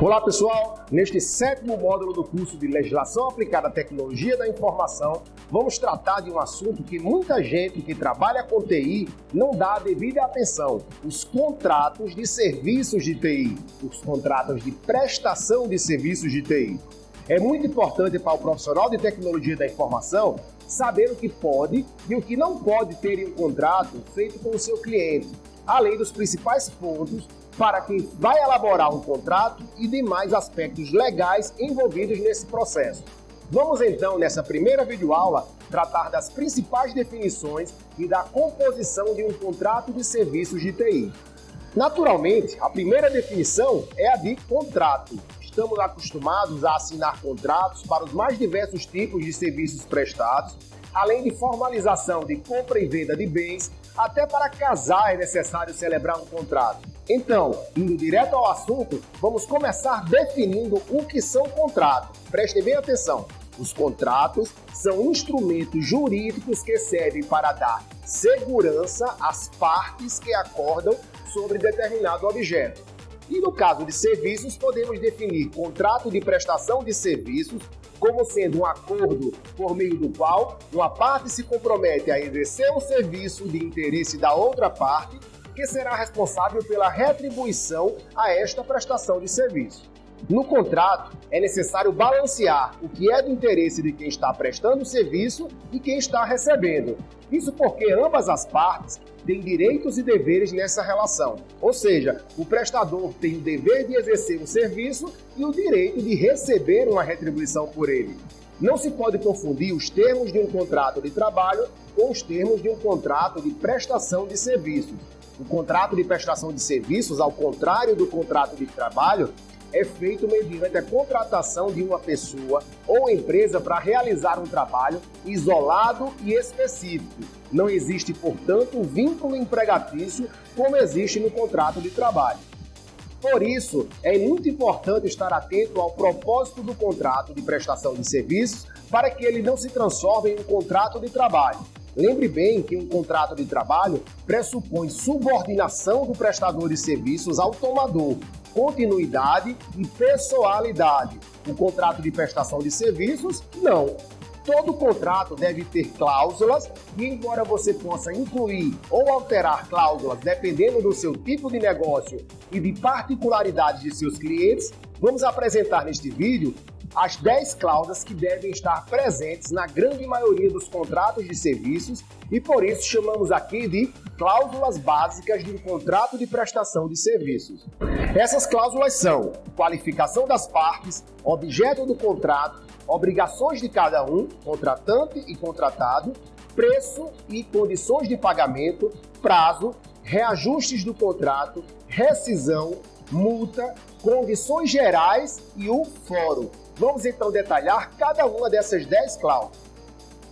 Olá pessoal, neste 7º módulo do curso de Legislação Aplicada à Tecnologia da Informação, vamos tratar de um assunto que muita gente que trabalha com TI não dá a devida atenção: os contratos de serviços de TI, os contratos de prestação de serviços de TI. É muito importante para o profissional de tecnologia da informação saber o que pode e o que não pode ter em um contrato feito com o seu cliente, além dos principais pontos para quem vai elaborar um contrato e demais aspectos legais envolvidos nesse processo. Vamos então, nessa primeira videoaula, tratar das principais definições e da composição de um contrato de serviços de TI. Naturalmente, a primeira definição é a de contrato. Estamos acostumados a assinar contratos para os mais diversos tipos de serviços prestados, além de formalização de compra e venda de bens. Até para casar é necessário celebrar um contrato. Então, indo direto ao assunto, vamos começar definindo o que são contratos. Prestem bem atenção. Os contratos são instrumentos jurídicos que servem para dar segurança às partes que acordam sobre determinado objeto. E no caso de serviços, podemos definir contrato de prestação de serviços como sendo um acordo por meio do qual uma parte se compromete a exercer um serviço de interesse da outra parte, que será responsável pela retribuição a esta prestação de serviço. No contrato, é necessário balancear o que é do interesse de quem está prestando o serviço e quem está recebendo. Isso porque ambas as partes têm direitos e deveres nessa relação. Ou seja, o prestador tem o dever de exercer um serviço e o direito de receber uma retribuição por ele. Não se pode confundir os termos de um contrato de trabalho com os termos de um contrato de prestação de serviços. O contrato de prestação de serviços, ao contrário do contrato de trabalho, é feito mediante a contratação de uma pessoa ou empresa para realizar um trabalho isolado e específico. Não existe, portanto, um vínculo empregatício como existe no contrato de trabalho. Por isso, é muito importante estar atento ao propósito do contrato de prestação de serviços para que ele não se transforme em um contrato de trabalho. Lembre bem que um contrato de trabalho pressupõe subordinação do prestador de serviços ao tomador, continuidade e pessoalidade. O contrato de prestação de serviços, não. Todo contrato deve ter cláusulas e, embora você possa incluir ou alterar cláusulas dependendo do seu tipo de negócio e de particularidades de seus clientes, vamos apresentar neste vídeo as 10 cláusulas que devem estar presentes na grande maioria dos contratos de serviços e por isso chamamos aqui de cláusulas básicas de um contrato de prestação de serviços. Essas cláusulas são qualificação das partes, objeto do contrato, obrigações de cada um, contratante e contratado, preço e condições de pagamento, prazo, reajustes do contrato, rescisão, multa, condições gerais e o fórum. Vamos então detalhar cada uma dessas 10 cláusulas.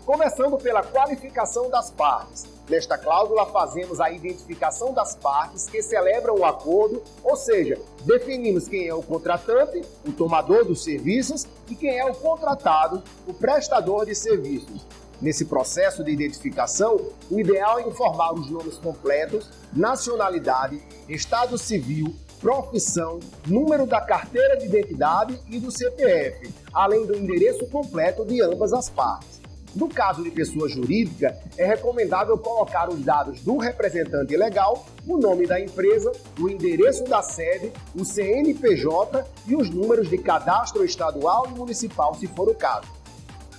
Começando pela qualificação das partes. Nesta cláusula fazemos a identificação das partes que celebram o acordo, ou seja, definimos quem é o contratante, o tomador dos serviços, e quem é o contratado, o prestador de serviços. Nesse processo de identificação, o ideal é informar os nomes completos, nacionalidade, estado civil, profissão, número da carteira de identidade e do CPF, além do endereço completo de ambas as partes. No caso de pessoa jurídica, é recomendável colocar os dados do representante legal, o nome da empresa, o endereço da sede, o CNPJ e os números de cadastro estadual e municipal, se for o caso.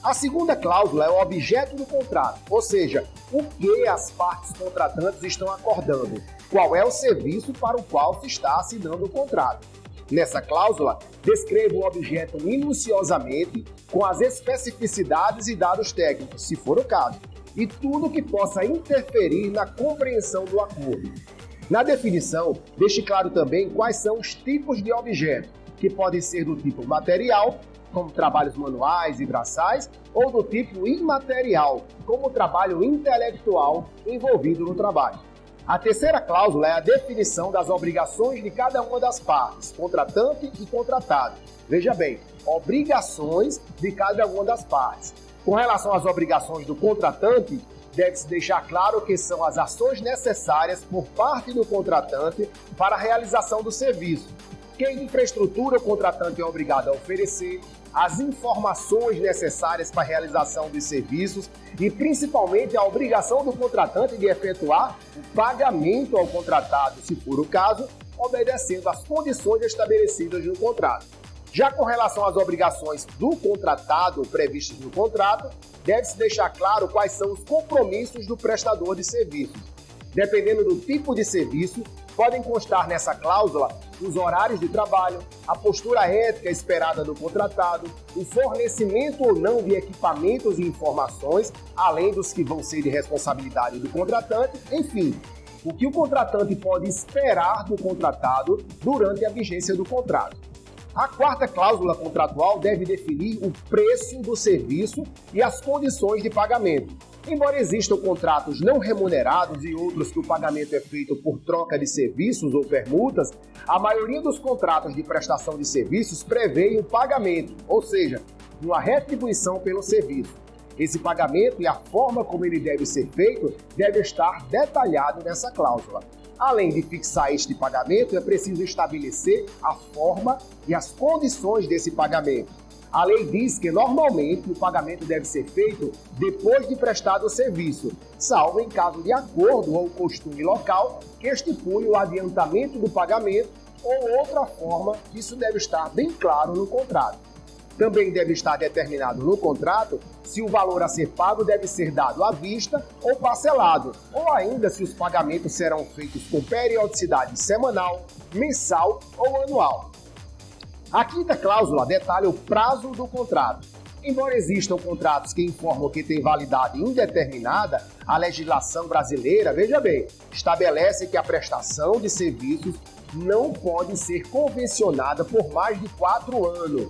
A segunda cláusula é o objeto do contrato, ou seja, o que as partes contratantes estão acordando, qual é o serviço para o qual se está assinando o contrato. Nessa cláusula, descreva o objeto minuciosamente, com as especificidades e dados técnicos, se for o caso, e tudo que possa interferir na compreensão do acordo. Na definição, deixe claro também quais são os tipos de objeto, que podem ser do tipo material, como trabalhos manuais e braçais, ou do tipo imaterial, como trabalho intelectual envolvido no trabalho. A terceira cláusula é a definição das obrigações de cada uma das partes, contratante e contratado. Veja bem, obrigações de cada uma das partes. Com relação às obrigações do contratante, deve-se deixar claro que são as ações necessárias por parte do contratante para a realização do serviço. Que infraestrutura o contratante é obrigado a oferecer, as informações necessárias para a realização dos serviços e, principalmente, a obrigação do contratante de efetuar o pagamento ao contratado, se for o caso, obedecendo às condições estabelecidas no contrato. Já com relação às obrigações do contratado previstas no contrato, deve-se deixar claro quais são os compromissos do prestador de serviços. Dependendo do tipo de serviço, podem constar nessa cláusula os horários de trabalho, a postura ética esperada do contratado, o fornecimento ou não de equipamentos e informações, além dos que vão ser de responsabilidade do contratante, enfim, o que o contratante pode esperar do contratado durante a vigência do contrato. A quarta cláusula contratual deve definir o preço do serviço e as condições de pagamento. Embora existam contratos não remunerados e outros que o pagamento é feito por troca de serviços ou permutas, a maioria dos contratos de prestação de serviços prevê o pagamento, ou seja, uma retribuição pelo serviço. Esse pagamento e a forma como ele deve ser feito deve estar detalhado nessa cláusula. Além de fixar este pagamento, é preciso estabelecer a forma e as condições desse pagamento. A lei diz que, normalmente, o pagamento deve ser feito depois de prestado o serviço, salvo em caso de acordo ou costume local que estipule o adiantamento do pagamento ou outra forma, isso deve estar bem claro no contrato. Também deve estar determinado no contrato se o valor a ser pago deve ser dado à vista ou parcelado, ou ainda se os pagamentos serão feitos com periodicidade semanal, mensal ou anual. A quinta cláusula detalha o prazo do contrato. Embora existam contratos que informam que tem validade indeterminada, a legislação brasileira, veja bem, estabelece que a prestação de serviços não pode ser convencionada por mais de 4 anos.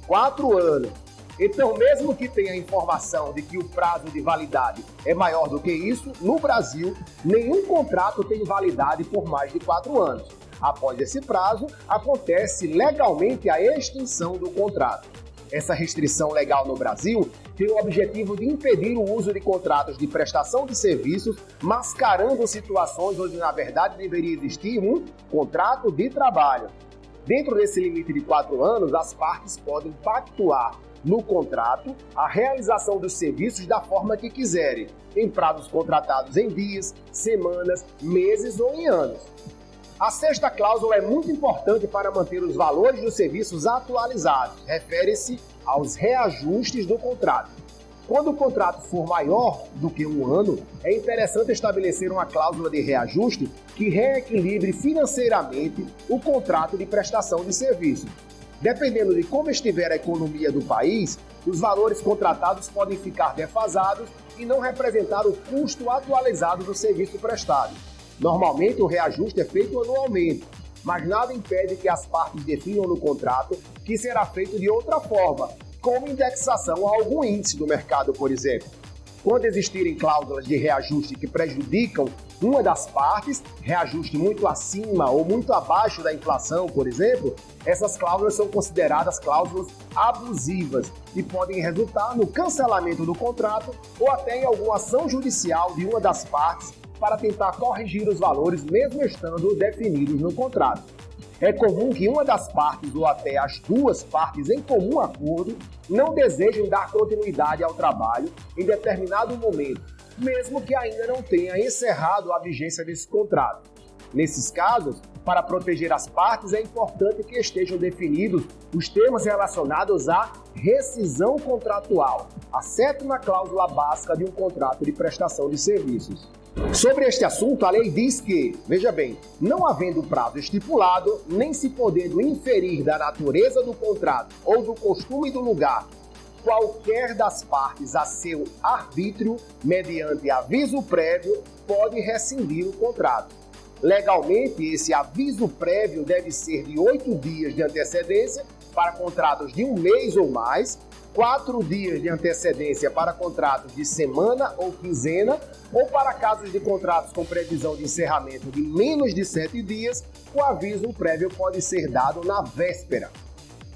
4 anos. Então, mesmo que tenha informação de que o prazo de validade é maior do que isso, no Brasil, nenhum contrato tem validade por mais de 4 anos. Após esse prazo, acontece legalmente a extinção do contrato. Essa restrição legal no Brasil tem o objetivo de impedir o uso de contratos de prestação de serviços, mascarando situações onde, na verdade, deveria existir um contrato de trabalho. Dentro desse limite de 4 anos, as partes podem pactuar no contrato a realização dos serviços da forma que quiserem, em prazos contratados em dias, semanas, meses ou em anos. A sexta cláusula é muito importante para manter os valores dos serviços atualizados. Refere-se aos reajustes do contrato. Quando o contrato for maior do que 1 ano, é interessante estabelecer uma cláusula de reajuste que reequilibre financeiramente o contrato de prestação de serviço. Dependendo de como estiver a economia do país, os valores contratados podem ficar defasados e não representar o custo atualizado do serviço prestado. Normalmente, o reajuste é feito anualmente, mas nada impede que as partes definam no contrato que será feito de outra forma, como indexação a algum índice do mercado, por exemplo. Quando existirem cláusulas de reajuste que prejudicam uma das partes, reajuste muito acima ou muito abaixo da inflação, por exemplo, essas cláusulas são consideradas cláusulas abusivas e podem resultar no cancelamento do contrato ou até em alguma ação judicial de uma das partes para tentar corrigir os valores, mesmo estando definidos no contrato. É comum que uma das partes ou até as duas partes em comum acordo não desejem dar continuidade ao trabalho em determinado momento, mesmo que ainda não tenha encerrado a vigência desse contrato. Nesses casos, para proteger as partes, é importante que estejam definidos os termos relacionados à rescisão contratual, a sétima cláusula básica de um contrato de prestação de serviços. Sobre este assunto, a lei diz que, veja bem, não havendo prazo estipulado, nem se podendo inferir da natureza do contrato ou do costume do lugar, qualquer das partes a seu arbítrio, mediante aviso prévio, pode rescindir o contrato. Legalmente, esse aviso prévio deve ser de 8 dias de antecedência para contratos de 1 mês ou mais, 4 dias de antecedência para contratos de semana ou quinzena, ou para casos de contratos com previsão de encerramento de menos de 7 dias, o aviso prévio pode ser dado na véspera.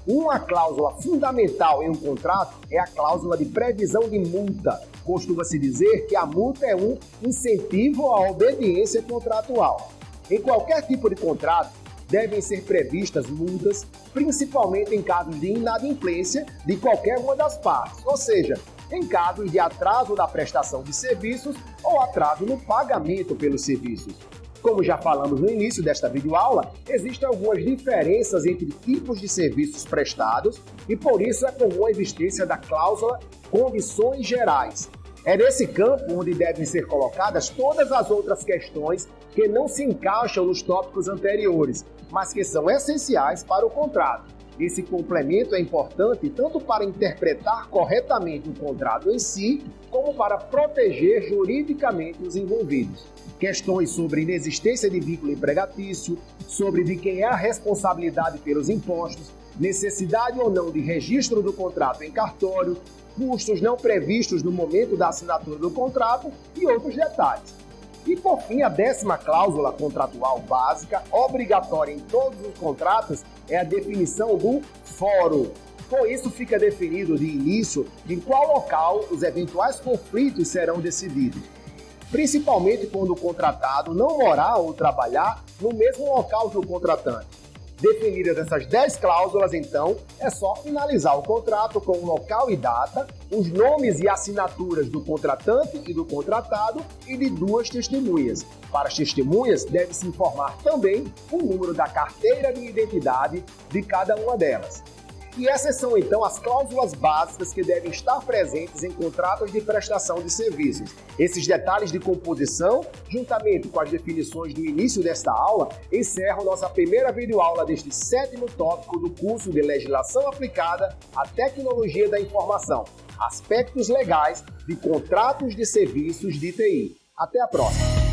Uma cláusula fundamental em um contrato é a cláusula de previsão de multa. Costuma-se dizer que a multa é um incentivo à obediência contratual. Em qualquer tipo de contrato, devem ser previstas multas, principalmente em casos de inadimplência de qualquer uma das partes, ou seja, em casos de atraso da prestação de serviços ou atraso no pagamento pelos serviços. Como já falamos no início desta videoaula, existem algumas diferenças entre tipos de serviços prestados e por isso é comum a existência da cláusula condições gerais. É nesse campo onde devem ser colocadas todas as outras questões que não se encaixam nos tópicos anteriores, mas que são essenciais para o contrato. Esse complemento é importante tanto para interpretar corretamente o contrato em si, como para proteger juridicamente os envolvidos. Questões sobre inexistência de vínculo empregatício, sobre de quem é a responsabilidade pelos impostos, necessidade ou não de registro do contrato em cartório, custos não previstos no momento da assinatura do contrato e outros detalhes. E por fim, a 10ª cláusula contratual básica, obrigatória em todos os contratos, é a definição do fórum. Com isso, fica definido de início em qual local os eventuais conflitos serão decididos, principalmente quando o contratado não morar ou trabalhar no mesmo local que o contratante. Definidas essas 10 cláusulas, então, é só finalizar o contrato com o local e data, os nomes e assinaturas do contratante e do contratado e de 2 testemunhas. Para as testemunhas, deve-se informar também o número da carteira de identidade de cada uma delas. E essas são, então, as cláusulas básicas que devem estar presentes em contratos de prestação de serviços. Esses detalhes de composição, juntamente com as definições do início desta aula, encerram nossa primeira videoaula deste 7º tópico do curso de Legislação Aplicada à Tecnologia da Informação, aspectos legais de contratos de serviços de TI. Até a próxima!